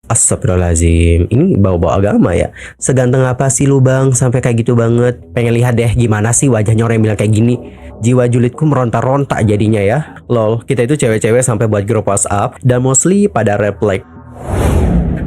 Astagfirullahaladzim, ini bawa-bawa agama ya? Seganteng apa sih lu bang, sampai kayak gitu banget? Pengen lihat deh gimana sih wajahnya orang yang bilang kayak gini. Jiwa julidku meronta-ronta jadinya ya. Lol, kita itu cewek-cewek sampai buat grup WhatsApp dan mostly pada reply.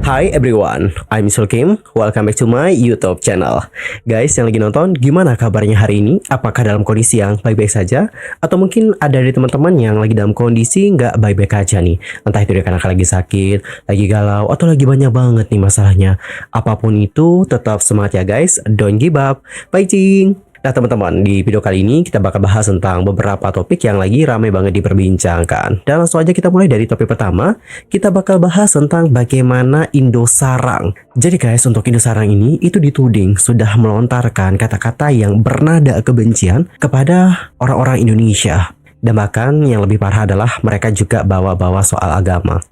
Hi everyone, I'm Sulkim. Welcome back to my YouTube channel. Guys yang lagi nonton, gimana kabarnya hari ini? Apakah dalam kondisi yang baik-baik saja? Atau mungkin ada dari teman-teman yang lagi dalam kondisi nggak baik-baik aja nih? Entah itu karena lagi sakit, lagi galau, atau lagi banyak banget nih masalahnya. Apapun itu, tetap semangat ya guys. Don't give up. Fighting! Nah teman-teman, di video kali ini kita bakal bahas tentang beberapa topik yang lagi ramai banget diperbincangkan. Dan langsung aja kita mulai dari topik pertama. Kita bakal bahas tentang bagaimana Indosarang. Jadi guys, untuk Indosarang ini itu dituding sudah melontarkan kata-kata yang bernada kebencian kepada orang-orang Indonesia. Dan bahkan yang lebih parah adalah mereka juga bawa-bawa soal agama.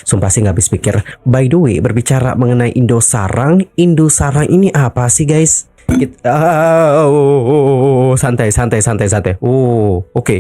Sumpah sih nggak habis pikir. By the way, berbicara mengenai Indosarang ini apa sih guys? Santai. Oke.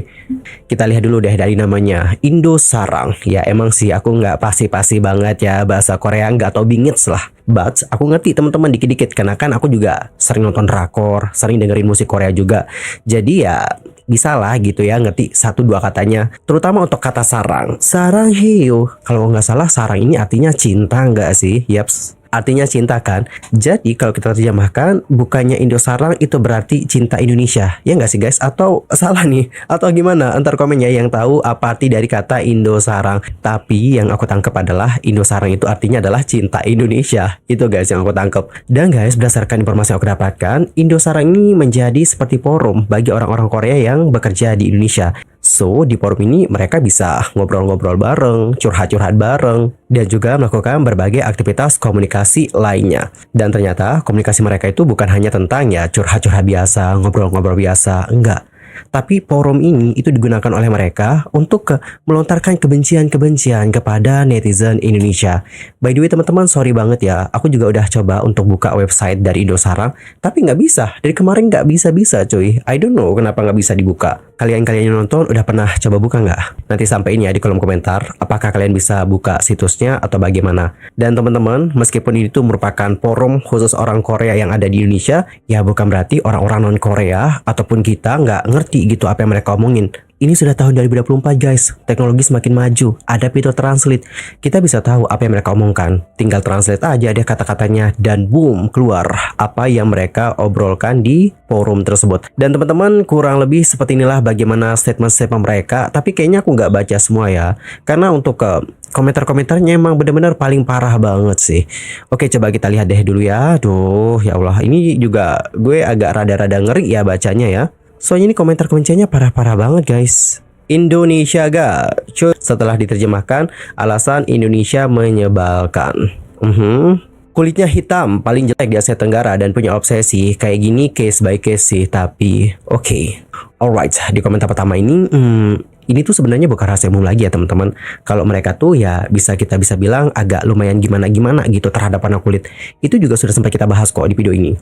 Kita lihat dulu deh dari namanya Indosarang. Ya emang sih aku nggak pasti banget ya bahasa Korea, nggak tau bingits lah. But aku ngerti teman-teman dikit-dikit karena kan aku juga sering nonton drakor, sering dengerin musik Korea juga. Jadi ya bisa lah gitu ya ngerti 1-2 katanya. Terutama untuk kata sarang. Sarang heyo. Kalau nggak salah sarang ini artinya cinta nggak sih? Yaps. Artinya cinta kan. Jadi kalau kita terjemahkan, bukannya Indosarang itu berarti cinta Indonesia. Ya nggak sih guys? Atau salah nih? Atau gimana? Antar komen ya yang tahu apa arti dari kata Indosarang. Tapi yang aku tangkap adalah Indosarang itu artinya adalah cinta Indonesia. Itu guys yang aku tangkap. Dan guys, berdasarkan informasi yang aku dapatkan, Indosarang ini menjadi seperti forum bagi orang-orang Korea yang bekerja di Indonesia. So, di forum ini mereka bisa ngobrol-ngobrol bareng, curhat-curhat bareng, dan juga melakukan berbagai aktivitas komunikasi lainnya. Dan ternyata komunikasi mereka itu bukan hanya tentang ya curhat-curhat biasa, ngobrol-ngobrol biasa, enggak. Tapi forum ini itu digunakan oleh mereka untuk melontarkan kebencian-kebencian kepada netizen Indonesia. By the way teman-teman, sorry banget ya, aku juga udah coba untuk buka website dari Indosarang, tapi nggak bisa. Dari kemarin nggak bisa cuy. I don't know kenapa nggak bisa dibuka. Kalian-kalian yang nonton udah pernah coba buka nggak? Nanti sampaiin ya di kolom komentar, apakah kalian bisa buka situsnya atau bagaimana. Dan teman-teman, meskipun ini tuh merupakan forum khusus orang Korea yang ada di Indonesia, ya bukan berarti orang-orang non-Korea ataupun kita nggak ngerti gitu apa yang mereka omongin. Ini sudah tahun 2024 guys, teknologi semakin maju, ada fitur translate. Kita bisa tahu apa yang mereka omongkan. Tinggal translate aja deh kata-katanya dan boom, keluar apa yang mereka obrolkan di forum tersebut. Dan teman-teman, kurang lebih seperti inilah bagaimana statement-statement mereka. Tapi kayaknya aku nggak baca semua ya, karena untuk komentar-komentarnya emang benar-benar paling parah banget sih. Oke, coba kita lihat deh dulu ya. Duh, ya Allah, ini juga gue agak rada-rada ngeri ya bacanya ya. Soalnya ini komentar kebenciannya parah-parah banget guys. Indonesia gak? Setelah diterjemahkan, alasan Indonesia menyebalkan. Kulitnya hitam, paling jelek di Asia Tenggara dan punya obsesi. Kayak gini case by case sih, tapi oke. Alright, di komentar pertama ini tuh sebenarnya bukan rahasia umum lagi ya teman-teman. Kalau mereka tuh ya kita bisa bilang agak lumayan gimana-gimana gitu terhadap warna kulit. Itu juga sudah sempat kita bahas kok di video ini.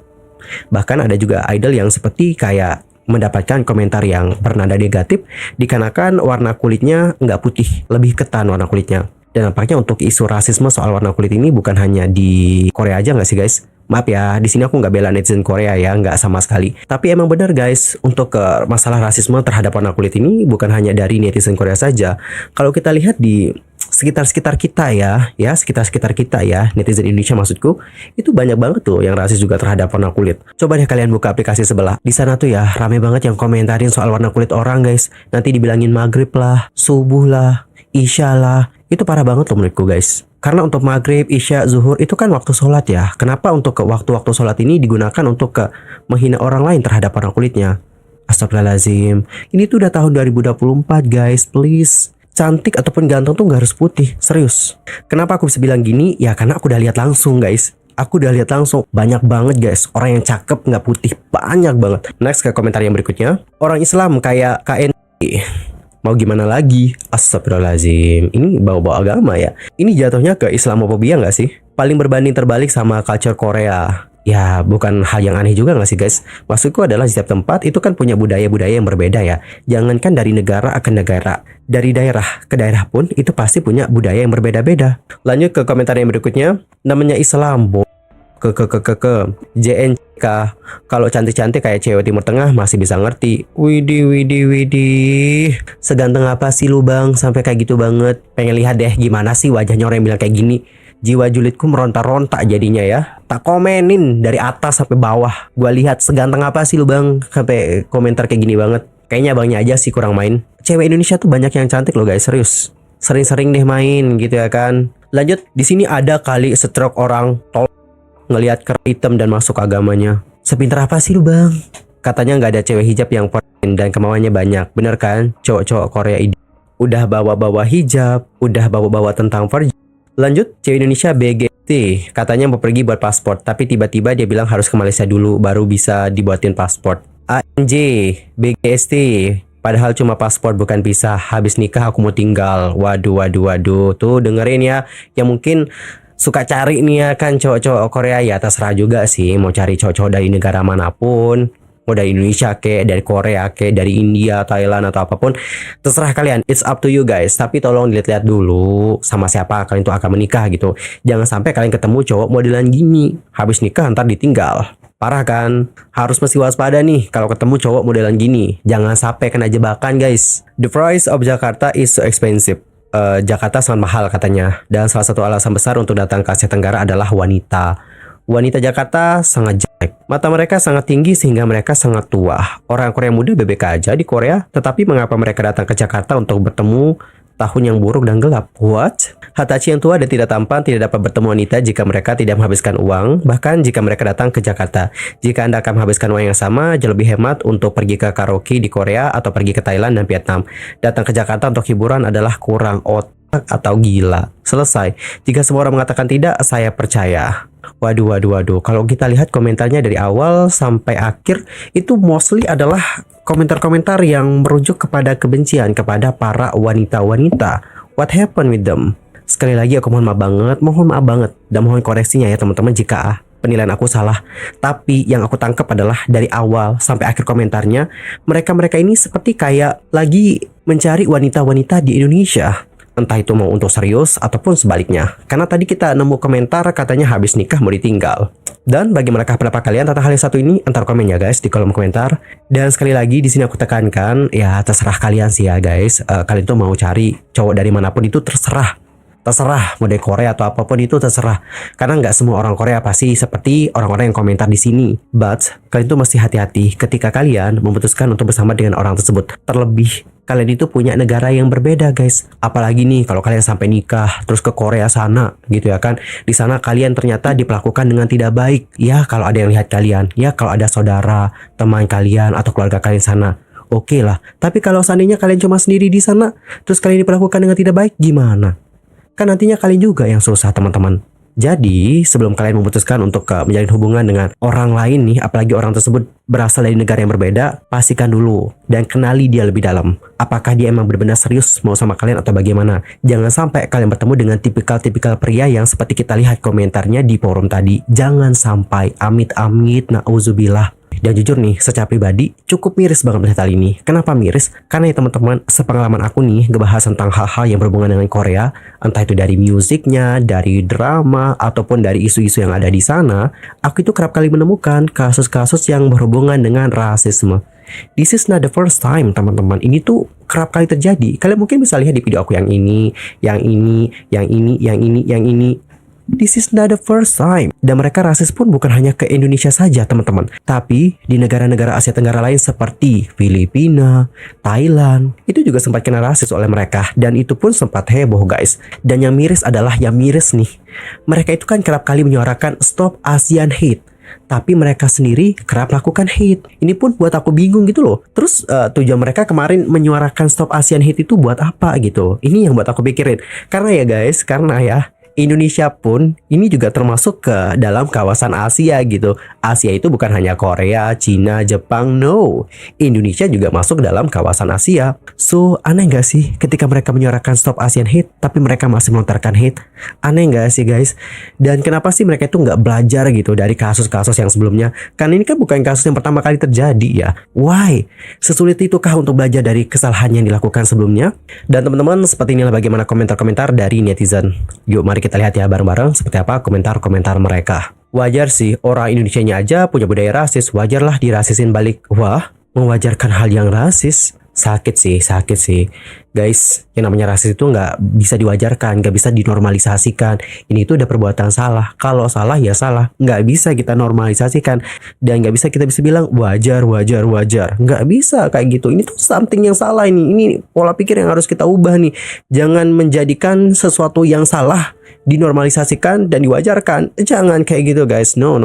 Bahkan ada juga idol yang seperti kayak mendapatkan komentar yang bernada negatif dikarenakan warna kulitnya nggak putih, lebih ketan warna kulitnya. Dan nampaknya untuk isu rasisme soal warna kulit ini bukan hanya di Korea aja nggak sih guys? Maaf ya, di sini aku nggak bela netizen Korea ya, nggak sama sekali. Tapi emang benar guys, untuk masalah rasisme terhadap warna kulit ini bukan hanya dari netizen Korea saja. Kalau kita lihat di sekitar kita sekitar kita ya, netizen Indonesia maksudku, itu banyak banget tuh yang rasis juga terhadap warna kulit. Coba deh kalian buka aplikasi sebelah. Di sana tuh ya rame banget yang komentarin soal warna kulit orang guys. Nanti dibilangin maghrib lah, subuh lah, isya lah. Itu parah banget loh menurutku guys. Karena untuk maghrib, isya, zuhur itu kan waktu sholat ya. Kenapa untuk waktu-waktu sholat ini digunakan untuk menghina orang lain terhadap warna kulitnya? Astagfirullahaladzim. Ini tuh udah tahun 2024 guys, please. Cantik ataupun ganteng tuh gak harus putih, serius. Kenapa aku bisa bilang gini? Ya karena aku udah lihat langsung guys. Aku udah lihat langsung, banyak banget guys orang yang cakep nggak putih, banyak banget. Next ke komentar yang berikutnya. Orang Islam kayak KNI. Mau gimana lagi? Astagfirullahaladzim. Ini bawa-bawa agama ya. Ini jatuhnya ke Islamofobia nggak sih? Paling berbanding terbalik sama culture Korea. Ya, bukan hal yang aneh juga nggak sih guys? Maksudku adalah setiap tempat itu kan punya budaya-budaya yang berbeda ya. Jangankan dari negara ke negara, dari daerah ke daerah pun itu pasti punya budaya yang berbeda-beda. Lanjut ke komentar yang berikutnya, namanya Islam, ke JNK. Kalau cantik-cantik kayak cewek Timur Tengah masih bisa ngerti. Widih, widih, widih. Seganteng apa sih lu bang? Sampai kayak gitu banget. Pengen lihat deh gimana sih wajahnya orang yang bilang kayak gini. Jiwa julidku meronta-ronta jadinya ya. Tak komenin dari atas sampai bawah. Gua lihat seganteng apa sih lu bang? Sampai komentar kayak gini banget. Kayaknya abangnya aja sih kurang main. Cewek Indonesia tuh banyak yang cantik loh guys, serius. Sering-sering deh main gitu ya kan. Lanjut, di sini ada kali stroke orang ngelihat kerah hitam dan masuk agamanya. Sepintar apa sih lu bang? Katanya nggak ada cewek hijab yang poin dan kemauannya banyak. Bener kan? Cowok-cowok Korea ini udah bawa-bawa hijab, udah bawa-bawa tentang virgin. Lanjut, cewek Indonesia BGT katanya mau pergi buat paspor, tapi tiba-tiba dia bilang harus ke Malaysia dulu baru bisa dibuatin paspor. ANJ BGST padahal cuma paspor bukan pisah. Habis nikah aku mau tinggal. Waduh, waduh, waduh. Tuh dengerin ya. Yang mungkin suka cari nih ya kan cowok-cowok Korea, ya terserah juga sih mau cari cowok-cowok dari negara manapun, mau dari Indonesia ke, dari Korea ke, dari India, Thailand atau apapun, terserah kalian, it's up to you guys. Tapi tolong dilihat-lihat dulu sama siapa kalian tuh akan menikah gitu. Jangan sampai kalian ketemu cowok modelan gini, habis nikah ntar ditinggal. Parah kan? Harus mesti waspada nih kalau ketemu cowok modelan gini. Jangan sampai kena jebakan guys. The price of Jakarta is so expensive. Jakarta sangat mahal katanya. Dan salah satu alasan besar untuk datang ke Asia Tenggara adalah wanita. Wanita Jakarta sangat jelek. Mata mereka sangat tinggi sehingga mereka sangat tua. Orang Korea muda BBK aja di Korea. Tetapi mengapa mereka datang ke Jakarta untuk bertemu tahun yang buruk dan gelap? What? Hitachi yang tua dan tidak tampan tidak dapat bertemu wanita jika mereka tidak menghabiskan uang. Bahkan jika mereka datang ke Jakarta. Jika Anda akan menghabiskan uang yang sama, jauh lebih hemat untuk pergi ke karaoke di Korea atau pergi ke Thailand dan Vietnam. Datang ke Jakarta untuk hiburan adalah kurang otak atau gila. Selesai. Jika semua orang mengatakan tidak, saya percaya. Waduh, waduh, waduh. Kalau kita lihat komentarnya dari awal sampai akhir, itu mostly adalah komentar-komentar yang merujuk kepada kebencian kepada para wanita-wanita. What happened with them? Sekali lagi aku mohon maaf banget dan mohon koreksinya ya teman-teman jika penilaian aku salah. Tapi yang aku tangkap adalah dari awal sampai akhir komentarnya, mereka-mereka ini seperti kayak lagi mencari wanita-wanita di Indonesia. Entah itu mau untuk serius ataupun sebaliknya. Karena tadi kita nemu komentar katanya habis nikah mau ditinggal. Dan bagaimana pendapat kalian tentang hal yang satu ini? Antar komen ya guys di kolom komentar. Dan sekali lagi di sini aku tekankan, ya terserah kalian sih ya guys. Kalian tuh mau cari cowok dari manapun itu terserah. Terserah mau dari Korea atau apapun itu terserah. Karena nggak semua orang Korea pasti seperti orang-orang yang komentar di sini. But kalian tuh mesti hati-hati ketika kalian memutuskan untuk bersama dengan orang tersebut. Terlebih kalian itu punya negara yang berbeda guys. Apalagi nih kalau kalian sampai nikah terus ke Korea sana gitu ya kan. Di sana kalian ternyata diperlakukan dengan tidak baik. Ya kalau ada yang lihat kalian, ya kalau ada saudara, teman kalian atau keluarga kalian sana, oke lah. Tapi kalau seandainya kalian cuma sendiri di sana, terus kalian diperlakukan dengan tidak baik, gimana? Kan nantinya kalian juga yang susah teman-teman. Jadi sebelum kalian memutuskan untuk menjalin hubungan dengan orang lain nih, apalagi orang tersebut berasal dari negara yang berbeda, pastikan dulu dan kenali dia lebih dalam. Apakah dia emang benar-benar serius mau sama kalian atau bagaimana? Jangan sampai kalian bertemu dengan tipikal-tipikal pria yang seperti kita lihat komentarnya di forum tadi. Jangan sampai, amit-amit, na'udzubillah. Dan jujur nih, secara pribadi cukup miris banget melihat hal ini. Kenapa miris? Karena ya teman-teman, sepengalaman aku nih ngebahas tentang hal-hal yang berhubungan dengan Korea, entah itu dari musiknya, dari drama, ataupun dari isu-isu yang ada di sana, aku itu kerap kali menemukan kasus-kasus yang berhubungan dengan rasisme. This is not the first time teman-teman. Ini tuh kerap kali terjadi. Kalian mungkin bisa lihat di video aku yang ini, yang ini, yang ini, yang ini, yang ini. This is not the first time. Dan mereka rasis pun bukan hanya ke Indonesia saja teman-teman, tapi di negara-negara Asia Tenggara lain seperti Filipina, Thailand, itu juga sempat kena rasis oleh mereka. Dan itu pun sempat heboh guys. Dan yang miris adalah yang miris nih, mereka itu kan kerap kali menyuarakan stop ASEAN hate, tapi mereka sendiri kerap melakukan hate. Ini pun buat aku bingung gitu loh. Terus tujuan mereka kemarin menyuarakan stop ASEAN hate itu buat apa gitu? Ini yang buat aku pikirin. Karena ya guys, karena ya Indonesia pun ini juga termasuk ke dalam kawasan Asia gitu. Asia itu bukan hanya Korea, Cina, Jepang, no. Indonesia juga masuk dalam kawasan Asia. So, aneh gak sih ketika mereka menyuarakan stop Asian hate, tapi mereka masih melontarkan hate? Aneh gak sih guys? Dan kenapa sih mereka itu nggak belajar gitu dari kasus-kasus yang sebelumnya? Kan ini kan bukan kasus yang pertama kali terjadi ya. Why? Sesulit itukah untuk belajar dari kesalahan yang dilakukan sebelumnya? Dan teman-teman, seperti inilah bagaimana komentar-komentar dari netizen. Yuk mari kita lihat ya bareng-bareng seperti apa komentar-komentar mereka. Wajar sih, orang Indonesianya aja punya budaya rasis, wajarlah dirasisin balik. Wah, mewajarkan hal yang rasis? Sakit sih. Guys, yang namanya rasis itu nggak bisa diwajarkan, nggak bisa dinormalisasikan. Ini tuh udah perbuatan salah. Kalau salah ya salah. Nggak bisa kita normalisasikan. Dan nggak bisa kita bisa bilang wajar. Nggak bisa kayak gitu. Ini tuh something yang salah ini. Ini pola pikir yang harus kita ubah nih. Jangan menjadikan sesuatu yang salah dinormalisasikan dan diwajarkan. Jangan kayak gitu guys. No.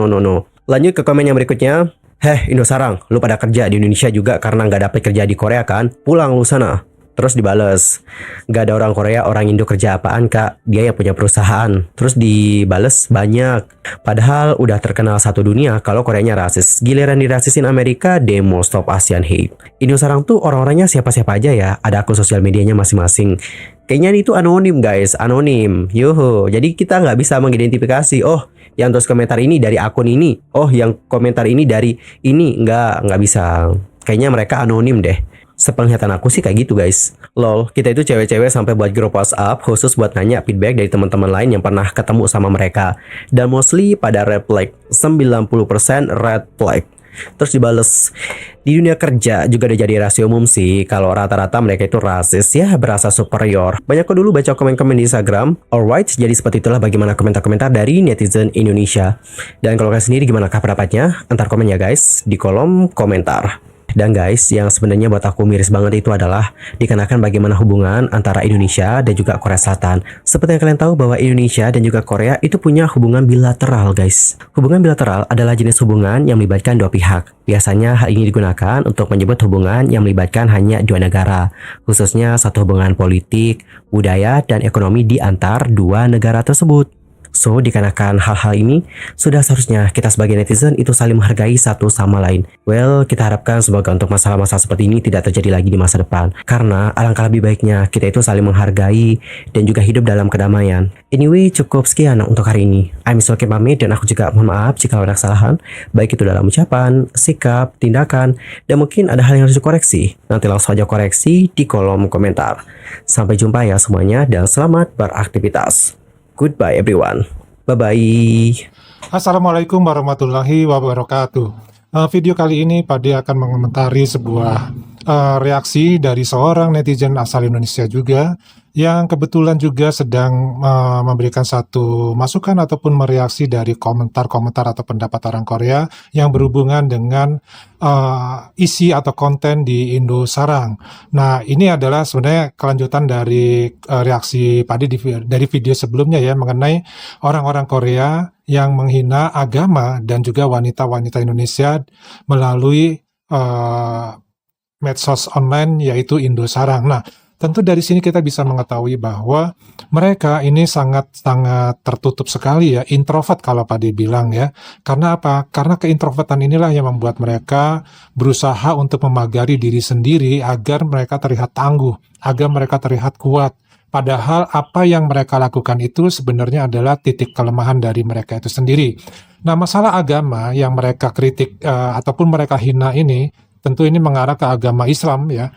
Lanjut ke komen yang berikutnya. Heh, Indosarang, lu pada kerja di Indonesia juga karena nggak dapet kerja di Korea kan? Pulang lu sana. Terus dibales, nggak ada orang Korea, orang Indo kerja apaan kak? Dia yang punya perusahaan. Terus dibales banyak. Padahal udah terkenal satu dunia kalau Koreanya rasis. Giliran dirasisin Amerika, demo stop Asian hate. Indosarang tuh orang-orangnya siapa-siapa aja ya. Ada akun sosial medianya masing-masing. Kayaknya itu anonim guys, anonim. Yuhu, jadi kita nggak bisa mengidentifikasi. Oh, yang terus komentar ini dari akun ini. Oh, yang komentar ini dari ini. Nggak bisa. Kayaknya mereka anonim deh. Sepenglihatan aku sih kayak gitu guys. Lol, kita itu cewek-cewek sampai buat grup WhatsApp khusus buat nanya feedback dari teman-teman lain yang pernah ketemu sama mereka. Dan mostly pada red flag, 90% red flag. Terus dibales, di dunia kerja juga udah jadi rahasia umum sih kalau rata-rata mereka itu rasis ya, berasa superior. Banyak kok dulu baca komen-komen di Instagram. Alright, jadi seperti itulah bagaimana komentar-komentar dari netizen Indonesia. Dan kalau kalian sendiri gimana pendapatnya? Antar komen ya guys di kolom komentar. Dan guys, yang sebenarnya buat aku miris banget itu adalah dikarenakan bagaimana hubungan antara Indonesia dan juga Korea Selatan. Seperti yang kalian tahu bahwa Indonesia dan juga Korea itu punya hubungan bilateral guys. Hubungan bilateral adalah jenis hubungan yang melibatkan dua pihak. Biasanya hal ini digunakan untuk menyebut hubungan yang melibatkan hanya dua negara, khususnya satu hubungan politik, budaya, dan ekonomi di antar dua negara tersebut. So, dikarenakan hal-hal ini, sudah seharusnya kita sebagai netizen itu saling menghargai satu sama lain. Well, kita harapkan semoga untuk masalah-masalah seperti ini tidak terjadi lagi di masa depan. Karena alangkah lebih baiknya kita itu saling menghargai dan juga hidup dalam kedamaian. Anyway, cukup sekian untuk hari ini. I'm Soki pamit dan aku juga mohon maaf jika ada kesalahan, baik itu dalam ucapan, sikap, tindakan, dan mungkin ada hal yang harus dikoreksi. Nanti langsung aja koreksi di kolom komentar. Sampai jumpa ya semuanya dan selamat beraktivitas. Goodbye everyone. Bye-bye. Assalamualaikum warahmatullahi wabarakatuh. Video kali ini Pade akan mengomentari sebuah reaksi dari seorang netizen asal Indonesia juga yang kebetulan juga sedang memberikan satu masukan ataupun mereaksi dari komentar-komentar atau pendapat orang Korea yang berhubungan dengan isi atau konten di Indosarang. Nah, ini adalah sebenarnya kelanjutan dari reaksi Pade dari video sebelumnya ya, mengenai orang-orang Korea yang menghina agama dan juga wanita-wanita Indonesia melalui medsos online yaitu Indosarang. Nah, tentu dari sini kita bisa mengetahui bahwa mereka ini sangat-sangat tertutup sekali ya, introvert kalau Pade bilang ya. Karena apa? Karena keintrovertan inilah yang membuat mereka berusaha untuk memagari diri sendiri agar mereka terlihat tangguh, agar mereka terlihat kuat. Padahal apa yang mereka lakukan itu sebenarnya adalah titik kelemahan dari mereka itu sendiri. Nah, masalah agama yang mereka kritik ataupun mereka hina ini, tentu ini mengarah ke agama Islam ya.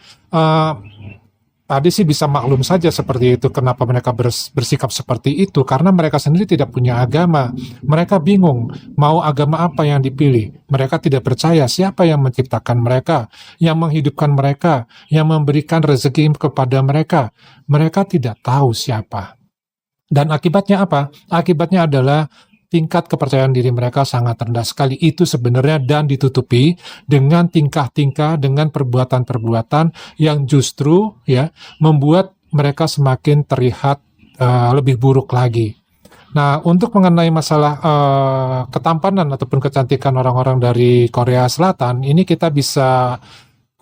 Tadi sih bisa maklum saja seperti itu. Kenapa mereka bersikap seperti itu? Karena mereka sendiri tidak punya agama. Mereka bingung mau agama apa yang dipilih. Mereka tidak percaya siapa yang menciptakan mereka, yang menghidupkan mereka, yang memberikan rezeki kepada mereka. Mereka tidak tahu siapa. Dan akibatnya apa? Akibatnya adalah tingkat kepercayaan diri mereka sangat rendah sekali. Itu sebenarnya dan ditutupi dengan tingkah-tingkah, dengan perbuatan-perbuatan yang justru ya membuat mereka semakin terlihat lebih buruk lagi. Nah, untuk mengenai masalah ketampanan ataupun kecantikan orang-orang dari Korea Selatan, ini kita bisa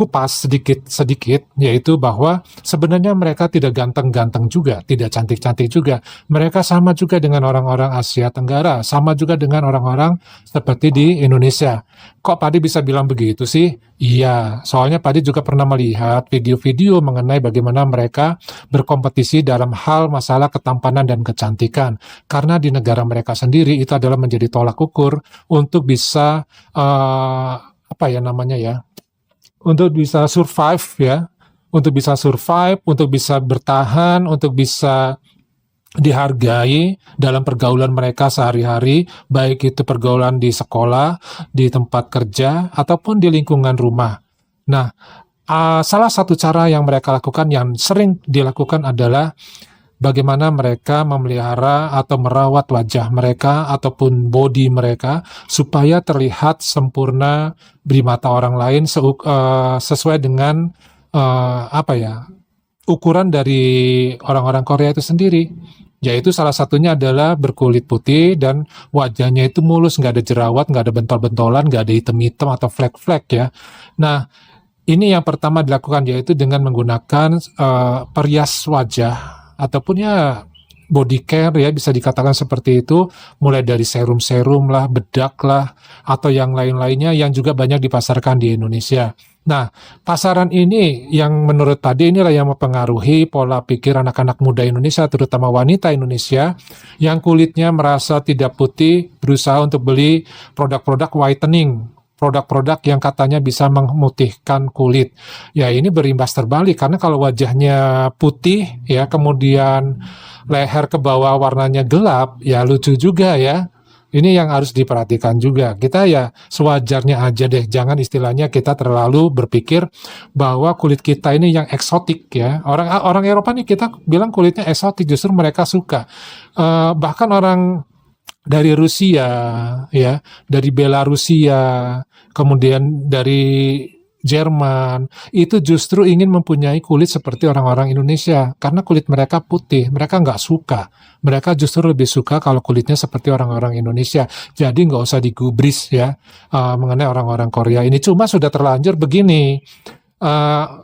kupas sedikit-sedikit, yaitu bahwa sebenarnya mereka tidak ganteng-ganteng juga, tidak cantik-cantik juga. Mereka sama juga dengan orang-orang Asia Tenggara, sama juga dengan orang-orang seperti di Indonesia. Kok Padi bisa bilang begitu sih? Iya, soalnya Padi juga pernah melihat video-video mengenai bagaimana mereka berkompetisi dalam hal masalah ketampanan dan kecantikan. Karena di negara mereka sendiri itu adalah menjadi tolak ukur untuk bisa apa ya namanya ya, untuk bisa survive ya, untuk bisa bertahan, untuk bisa dihargai dalam pergaulan mereka sehari-hari, baik itu pergaulan di sekolah, di tempat kerja, ataupun di lingkungan rumah. Nah, salah satu cara yang mereka lakukan, yang sering dilakukan adalah bagaimana mereka memelihara atau merawat wajah mereka ataupun body mereka supaya terlihat sempurna di mata orang lain sesuai dengan apa ya, ukuran dari orang-orang Korea itu sendiri. Yaitu salah satunya adalah berkulit putih dan wajahnya itu mulus, nggak ada jerawat, nggak ada bentol-bentolan, nggak ada hitam-hitam atau flek-flek ya. Nah, ini yang pertama dilakukan yaitu dengan menggunakan perias wajah ataupun ya body care ya, bisa dikatakan seperti itu, mulai dari serum-serum lah, bedak lah, atau yang lain-lainnya yang juga banyak dipasarkan di Indonesia. Nah, pasaran ini yang menurut Padi inilah yang mempengaruhi pola pikir anak-anak muda Indonesia, terutama wanita Indonesia yang kulitnya merasa tidak putih, berusaha untuk beli produk-produk whitening, produk-produk yang katanya bisa memutihkan kulit. Ya, ini berimbas terbalik karena kalau wajahnya putih ya, kemudian leher ke bawah warnanya gelap, ya lucu juga ya. Ini yang harus diperhatikan juga. Kita ya sewajarnya aja deh, jangan istilahnya kita terlalu berpikir bahwa kulit kita ini yang eksotik ya. Orang Eropa nih kita bilang kulitnya eksotik, justru mereka suka. Bahkan orang dari Rusia ya, dari Belarusia, kemudian dari Jerman, itu justru ingin mempunyai kulit seperti orang-orang Indonesia karena kulit mereka putih, mereka nggak suka, mereka justru lebih suka kalau kulitnya seperti orang-orang Indonesia. Jadi nggak usah digubris ya mengenai orang-orang Korea ini. Cuma sudah terlanjur begini.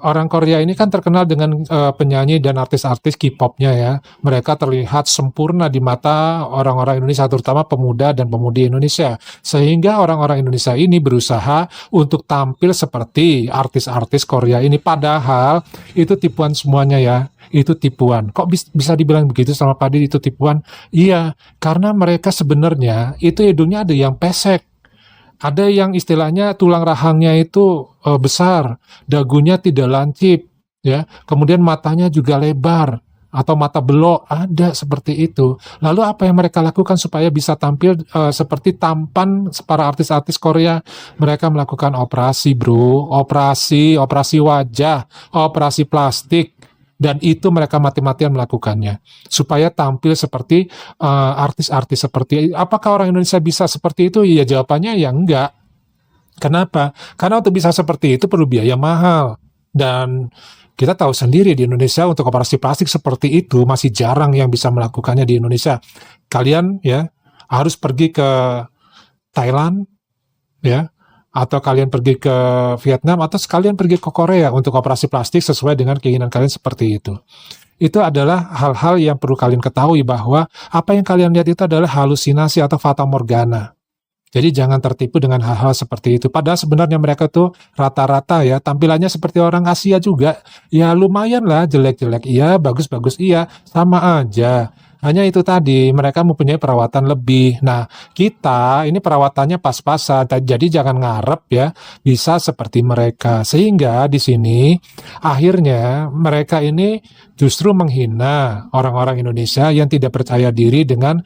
Orang Korea ini kan terkenal dengan penyanyi dan artis-artis K-popnya ya. Mereka terlihat sempurna di mata orang-orang Indonesia, terutama pemuda dan pemudi Indonesia. Sehingga orang-orang Indonesia ini berusaha untuk tampil seperti artis-artis Korea ini. Padahal itu tipuan semuanya ya. Itu tipuan. Kok bisa dibilang begitu sama Padi itu tipuan? Iya, karena mereka sebenarnya itu hidungnya ada yang pesek. Ada yang istilahnya tulang rahangnya itu besar, dagunya tidak lancip, ya. Kemudian matanya juga lebar atau mata belok, ada seperti itu. Lalu apa yang mereka lakukan supaya bisa tampil seperti tampan para artis-artis Korea? Mereka melakukan operasi, bro, operasi wajah, operasi plastik. Dan itu mereka mati-matian melakukannya supaya tampil seperti artis-artis seperti. Apakah orang Indonesia bisa seperti itu? Ya jawabannya ya enggak. Kenapa? Karena untuk bisa seperti itu perlu biaya mahal, dan kita tahu sendiri di Indonesia untuk operasi plastik seperti itu masih jarang yang bisa melakukannya di Indonesia. Kalian ya harus pergi ke Thailand ya, atau kalian pergi ke Vietnam, atau sekalian pergi ke Korea untuk operasi plastik sesuai dengan keinginan kalian seperti itu. Itu adalah hal-hal yang perlu kalian ketahui bahwa apa yang kalian lihat itu adalah halusinasi atau fata morgana. Jadi jangan tertipu dengan hal-hal seperti itu. Padahal sebenarnya mereka tuh rata-rata ya tampilannya seperti orang Asia juga. Ya lumayan lah, jelek-jelek iya, bagus-bagus iya, sama aja. Hanya itu tadi, mereka mempunyai perawatan lebih. Nah, kita ini perawatannya pas-pasan. Jadi jangan ngarep ya bisa seperti mereka. Sehingga di sini akhirnya mereka ini justru menghina orang-orang Indonesia yang tidak percaya diri dengan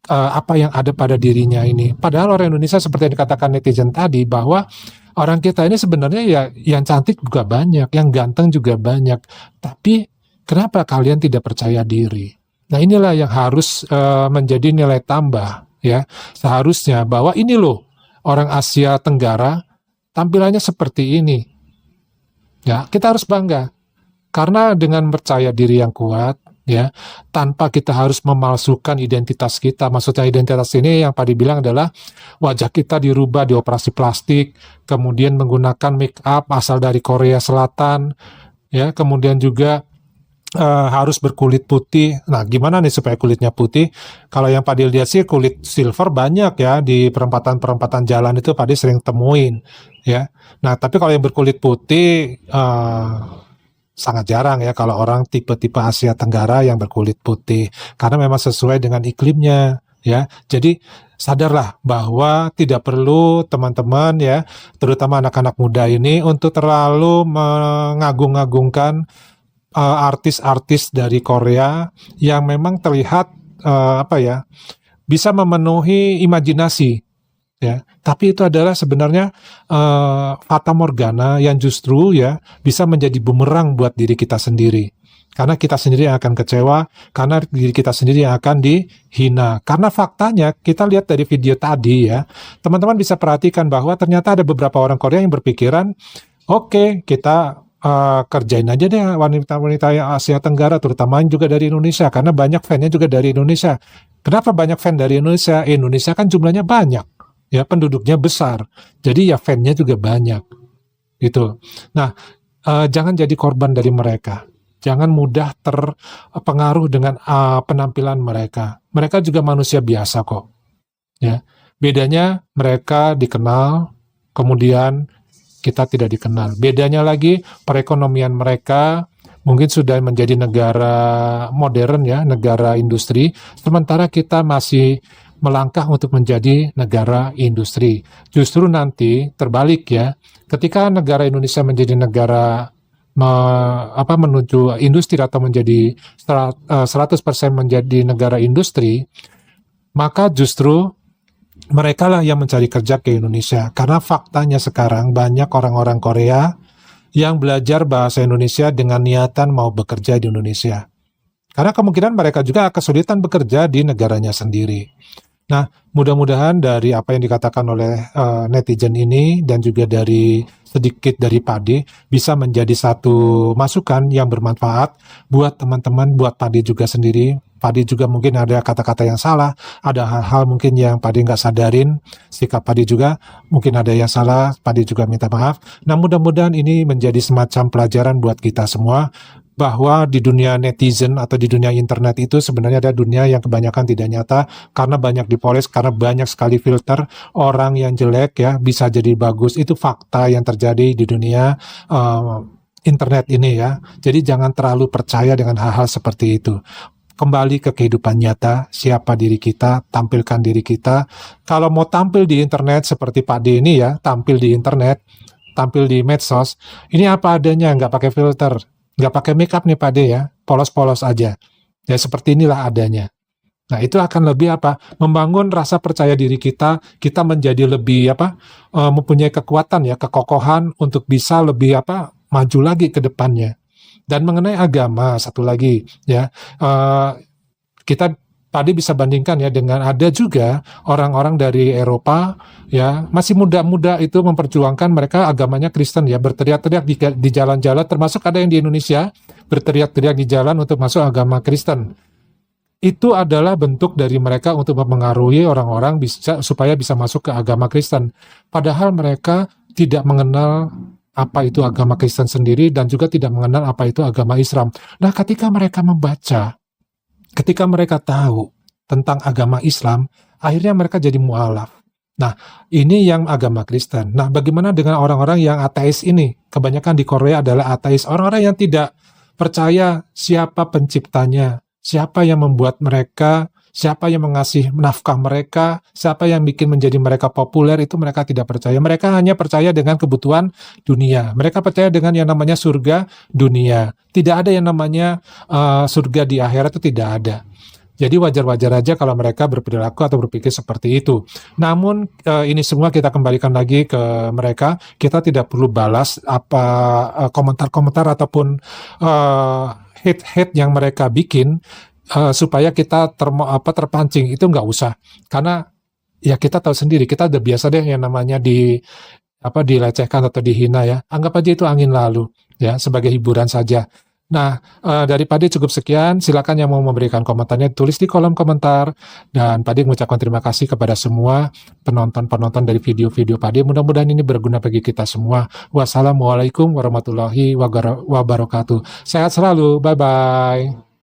apa yang ada pada dirinya ini. Padahal orang Indonesia seperti yang dikatakan netizen tadi bahwa orang kita ini sebenarnya ya yang cantik juga banyak, yang ganteng juga banyak. Tapi kenapa kalian tidak percaya diri? Nah inilah yang harus menjadi nilai tambah ya. Seharusnya bahwa ini loh orang Asia Tenggara tampilannya seperti ini. Ya, kita harus bangga. Karena dengan percaya diri yang kuat, ya, tanpa kita harus memalsukan identitas kita. Maksudnya identitas ini yang Pak dibilang adalah wajah kita dirubah, dioperasi plastik, kemudian menggunakan make up asal dari Korea Selatan, ya, kemudian juga harus berkulit putih. Nah, gimana nih supaya kulitnya putih? Kalau yang Pak lihat sih kulit silver banyak ya di perempatan-perempatan jalan itu Pak sering temuin, ya. Nah, tapi kalau yang berkulit putih sangat jarang ya kalau orang tipe-tipe Asia Tenggara yang berkulit putih karena memang sesuai dengan iklimnya, ya. Jadi sadarlah bahwa tidak perlu teman-teman ya, terutama anak-anak muda ini untuk terlalu mengagung-agungkan artis-artis dari Korea yang memang terlihat bisa memenuhi imajinasi, ya. Tapi itu adalah sebenarnya fata morgana yang justru ya bisa menjadi bumerang buat diri kita sendiri. Karena kita sendiri yang akan kecewa, karena diri kita sendiri yang akan dihina. Karena faktanya kita lihat dari video tadi ya, teman-teman bisa perhatikan bahwa ternyata ada beberapa orang Korea yang berpikiran, oke, kita kerjain aja deh wanita-wanita yang Asia Tenggara, terutama juga dari Indonesia, karena banyak fan-nya juga dari Indonesia. Kenapa banyak fan dari Indonesia? Indonesia kan jumlahnya banyak, ya, penduduknya besar, jadi ya fan-nya juga banyak, gitu. Nah, jangan jadi korban dari mereka. Jangan mudah terpengaruh dengan penampilan mereka. Mereka juga manusia biasa kok, ya. Bedanya mereka dikenal, kemudian kita tidak dikenal. Bedanya lagi perekonomian mereka mungkin sudah menjadi negara modern ya, negara industri, sementara kita masih melangkah untuk menjadi negara industri. Justru nanti terbalik ya, ketika negara Indonesia menjadi negara menuju industri atau menjadi 100% menjadi negara industri, maka justru mereka lah yang mencari kerja ke Indonesia. Karena faktanya sekarang banyak orang-orang Korea yang belajar bahasa Indonesia dengan niatan mau bekerja di Indonesia. Karena kemungkinan mereka juga kesulitan bekerja di negaranya sendiri. Nah, mudah-mudahan dari apa yang dikatakan oleh netizen ini dan juga dari sedikit dari Pade bisa menjadi satu masukan yang bermanfaat buat teman-teman, buat Pade juga sendiri. Pade juga mungkin ada kata-kata yang salah, ada hal-hal mungkin yang Pade nggak sadarin, sikap Pade juga mungkin ada yang salah, Pade juga minta maaf. Nah, mudah-mudahan ini menjadi semacam pelajaran buat kita semua, bahwa di dunia netizen atau di dunia internet itu sebenarnya ada dunia yang kebanyakan tidak nyata karena banyak dipoles, karena banyak sekali filter. Orang yang jelek ya bisa jadi bagus, itu fakta yang terjadi di dunia internet ini ya. Jadi jangan terlalu percaya dengan hal-hal seperti itu. Kembali ke kehidupan nyata, siapa diri kita, tampilkan diri kita. Kalau mau tampil di internet seperti Pak D ini ya, tampil di internet, tampil di medsos, ini apa adanya, nggak pakai filter, nggak pakai makeup nih Pak D ya, polos-polos aja. Ya seperti inilah adanya. Nah itu akan lebih membangun rasa percaya diri kita menjadi lebih mempunyai kekuatan ya, kekokohan untuk bisa lebih maju lagi ke depannya. Dan mengenai agama, satu lagi ya, kita tadi bisa bandingkan ya dengan ada juga orang-orang dari Eropa ya, masih muda-muda itu memperjuangkan mereka agamanya Kristen ya, berteriak-teriak di jalan-jalan, termasuk ada yang di Indonesia berteriak-teriak di jalan untuk masuk agama Kristen. Itu adalah bentuk dari mereka untuk mempengaruhi orang-orang supaya bisa masuk ke agama Kristen. Padahal mereka tidak mengenal apa itu agama Kristen sendiri dan juga tidak mengenal apa itu agama Islam. Nah, ketika mereka membaca, ketika mereka tahu tentang agama Islam, akhirnya mereka jadi mualaf. Nah, ini yang agama Kristen. Nah, bagaimana dengan orang-orang yang ateis ini? Kebanyakan di Korea adalah ateis. Orang-orang yang tidak percaya siapa penciptanya, siapa yang membuat mereka, siapa yang mengasih nafkah mereka, siapa yang bikin menjadi mereka populer, itu mereka tidak percaya. Mereka hanya percaya dengan kebutuhan dunia. Mereka percaya dengan yang namanya surga dunia. Tidak ada yang namanya surga di akhirat, itu tidak ada. Jadi wajar-wajar aja kalau mereka berperilaku atau berpikir seperti itu. Namun ini semua kita kembalikan lagi ke mereka. Kita tidak perlu balas komentar-komentar ataupun hate yang mereka bikin supaya kita terpancing. Itu nggak usah. Karena ya kita tahu sendiri, kita udah biasa deh yang namanya dilecehkan atau dihina ya. Anggap aja itu angin lalu ya, sebagai hiburan saja. Nah, dari Pade cukup sekian. Silakan yang mau memberikan komentarnya tulis di kolom komentar. Dan Pade mengucapkan terima kasih kepada semua penonton-penonton dari video-video Pade. Mudah-mudahan ini berguna bagi kita semua. Wassalamualaikum warahmatullahi wabarakatuh. Sehat selalu. Bye-bye.